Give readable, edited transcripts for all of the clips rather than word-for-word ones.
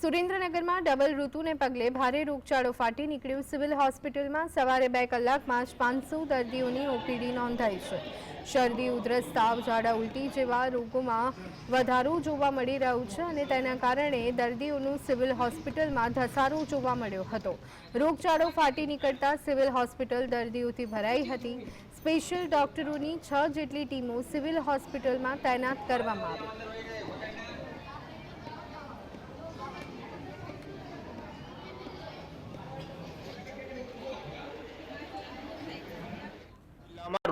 સુરેન્દ્રનગરમાં ડબલ ઋતુને પગલે ભારે રોગચાળો ફાટી નીકળ્યો। સિવિલ હોસ્પિટલમાં સવારે 2 કલાકમાં જ 500 દર્દીઓની ઓપીડી નોંધાઈ છે। શરદી, ઉધરસ, તાવ, ઝાડા ઉલટી જેવા રોગોમાં વધારો જોવા મળી રહ્યો છે અને તેના કારણે દર્દીઓનું સિવિલ હોસ્પિટલમાં ધસારો જોવા મળ્યો હતો। રોગચાળો ફાટી નીકળતા સિવિલ હોસ્પિટલ દર્દીઓથી ભરાઈ હતી। સ્પેશિયલ ડોક્ટરોની 6 જેટલી ટીમો સિવિલ હોસ્પિટલમાં તૈનાત કરવામાં આવી।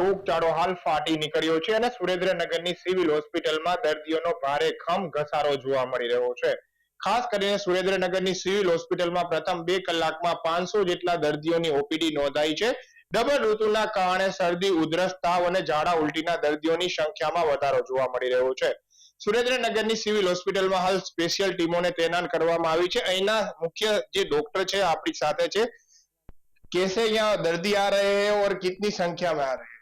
રોગચાળો હાલ ફાટી નીકળ્યો છે અને સુરેન્દ્રનગરની સિવિલ હોસ્પિટલમાં દર્દીઓનો ભારે ઘસારો જોવા મળી રહ્યો છે। ખાસ કરીને સુરેન્દ્રનગરની સિવિલ હોસ્પિટલમાં પ્રથમ 2 કલાકમાં 500 જેટલા દર્દીઓની ઓપીડી નોંધાઈ છે। ડબલ ઋતુના કારણે શરદી, ઉધરસ, તાવ અને ઝાડા ઉલટીના દર્દીઓની સંખ્યામાં વધારો જોવા મળી રહ્યો છે। સુરેન્દ્રનગરની સિવિલ હોસ્પિટલમાં હાલ સ્પેશિયલ ટીમોને તૈનાત કરવામાં આવી છે। અહીંના મુખ્ય જે ડોક્ટર છે આપણી સાથે છે। कैसे यहाँ दर्दी आ रहे हैं और कितनी संख्या में आ रहे हैं?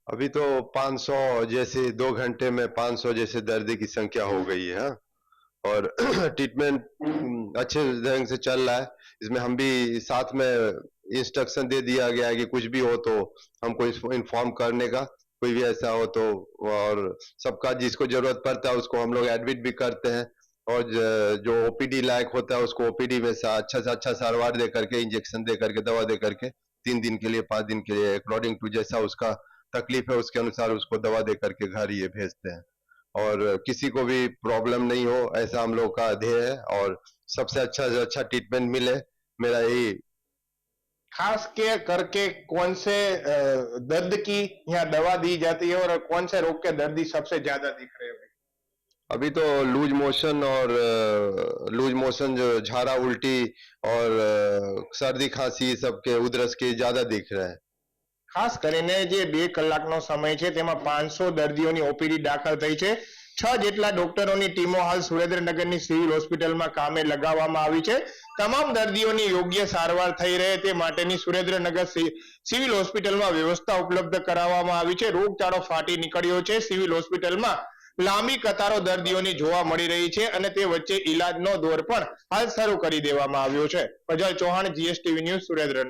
अभी तो 500 जैसे 2 घंटे में 500 जैसे दर्दी की संख्या हो गई है। और ट्रीटमेंट अच्छे ढंग से चल रहा है। इसमें हम भी साथ में इंस्ट्रक्शन दे दिया गया है कि कुछ भी हो तो हमको इसको इन्फॉर्म करने का, कोई भी ऐसा हो तो। और सबका जिसको जरूरत पड़ता है उसको हम लोग एडमिट भी करते हैं और जो ओपीडी लायक होता है उसको ओपीडी में से अच्छा सारवार दे करके, इंजेक्शन दे करके, दवा दे करके 3 दिन के लिए 5 दिन के लिए अकॉर्डिंग टू जैसा उसका तकलीफ है उसके अनुसार उसको दवा दे करके घर ये भेजते हैं। और किसी को भी प्रॉब्लम नहीं हो ऐसा हम लोग का ध्येय है और सबसे अच्छा ट्रीटमेंट मिले, मेरा यही। खास के करके कौन से दर्द की यहाँ दवा दी जाती है और कौन से रोग के दर्दी सबसे ज्यादा दिख रहे हैं? अभी तो लूज मोशन जो झाड़ा उल्टी और सर्दी खांसी सबके उधरस के ज्यादा दिख रहे हैं। ખાસ કરીને જે 2 કલાકનો સમય છે તેમાં 500 દર્દીઓની ઓપીડી દાખલ થઈ છે। 6 જેટલા ડોક્ટરોની ટીમો હાલ સુરેન્દ્રનગરની સિવિલ હોસ્પિટલમાં કામે લગાવવામાં આવી છે। તમામ દર્દીઓની યોગ્ય સારવાર થઈ રહે તે માટેની સુરેન્દ્રનગર સિવિલ હોસ્પિટલમાં વ્યવસ્થા ઉપલબ્ધ કરાવવામાં આવી છે। રોગચાળો ફાટી નીકળ્યો છે। સિવિલ હોસ્પિટલમાં લાંબી કતારો દર્દીઓની જોવા મળી રહી છે અને તે વચ્ચે ઈલાજનો દોર પણ હાલ શરૂ કરી દેવામાં આવ્યો છે। પ્રજલ ચૌહાણ, GSTV ન્યૂઝ, સુરેન્દ્રનગર।